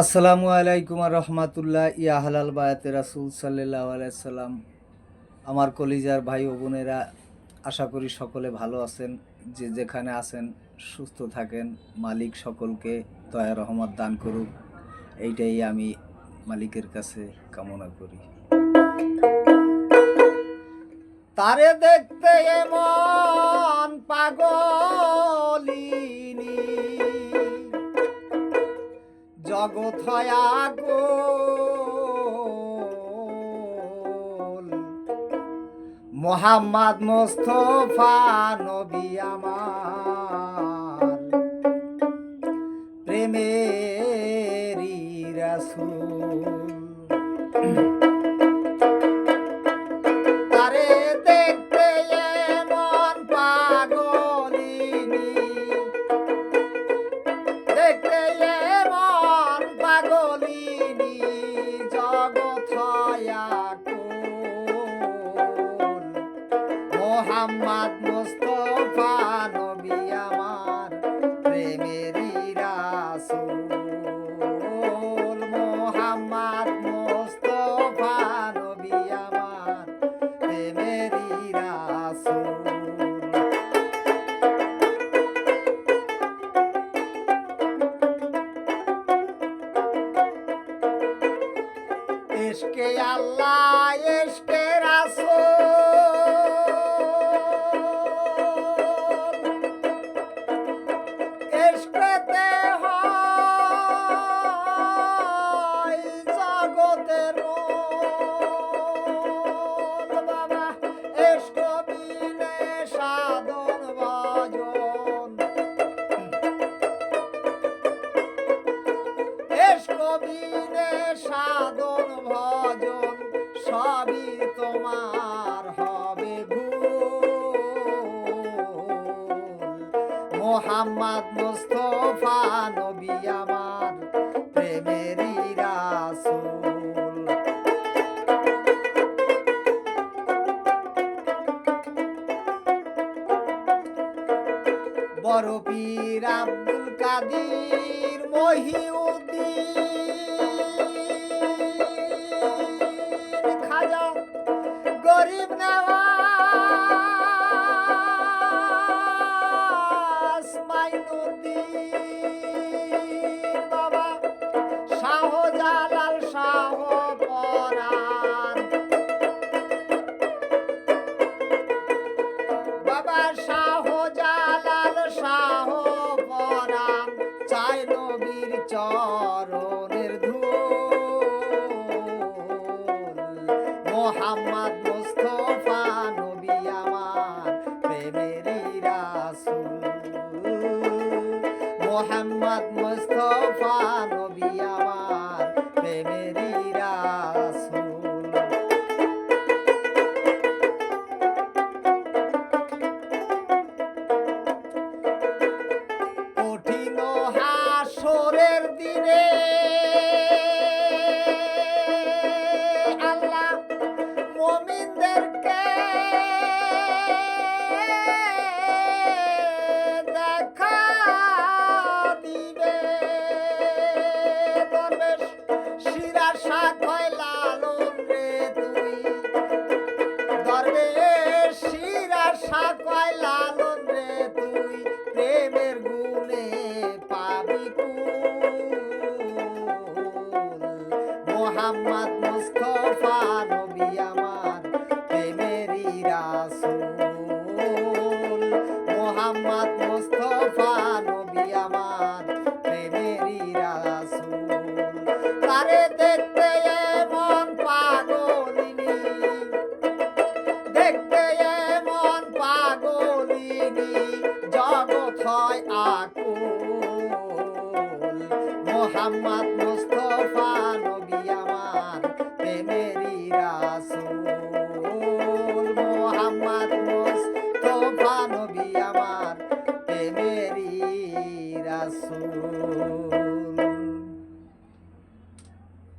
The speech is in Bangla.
আসসালামু আলাইকুম রহমাতুল্লাহ ইয়া হালাল বায়াতে রাসূল সাল্লাল্লাহু আলাইহি সাল্লাম। আমার কলিজার ভাই ও বোনেরা, আশা করি সকলে ভালো আছেন। যে যেখানে আছেন সুস্থ থাকেন। মালিক সকলকে দয়া রহমত দান করুক, এইটাই আমি মালিকের কাছে কামনা করি। তারে দেখতে এমন পাগলিনী জগৎ হয়া গোল, মোহাম্মদ মোস্তফা নবী আমার প্রেমেরই রাসূল। তারে দেখতে এমন পাগলিনী, দেখতে এমন পাগলিনী জগৎ হয়া গোল, মোহাম্মদ মোস্তফা নবী আমার প্রেমেরই রাসূল। মোহাম্মদ মোস্তফা নবী আমার প্রেমেরই রাসূল। ইশকে আল্লাহ ইশকে রাসূল, ইশকেতে হয় জগতের মূল। বাবা ইশক বিনে সাধন ভজন, ইশক বিনে সাধন ভজন সবই তোমার হবে ভুল। মোহাম্মদ মোস্তফা নবী আমার প্রেমেরই রাসূল। বড় পীর আব্দুল কাদির মহিউদ্দিন খাজা গরিব নওয়াজ মাইনুদ্দিন, বাবা শাহজালাল শাহ পরাণ, বাবা শাহজালাল শাহ পরাণ চাই নবীর চরণের ধুল। মোহাম্মদ মোস্তফা নবী আমার প্রেমেরই রাসূল। মোহাম্মদ মোস্তফা নবী আমার প্রেমেরই রাসূল। কঠিন হাসরের দিনে আল্লাহ মুমিনদেরকে দেখা দিবে। দরবেশ শিরা শাক হয় লালন রে তুই, দরবেশ শিরা শাক হয় লালন রে তুই, প্রেমের গুণে পাবি কুল। মোহাম্মদ মোস্তফা নবী আমার প্রেমেরই রাসূল। মোহাম্মদ মোস্তফা নবী আমার প্রেমেরই রাসূল। তারে দেখতে এমন পাগলিনী, দেখতে এমন পাগলিনী জগৎ হয় আকুল। মোহাম্মদ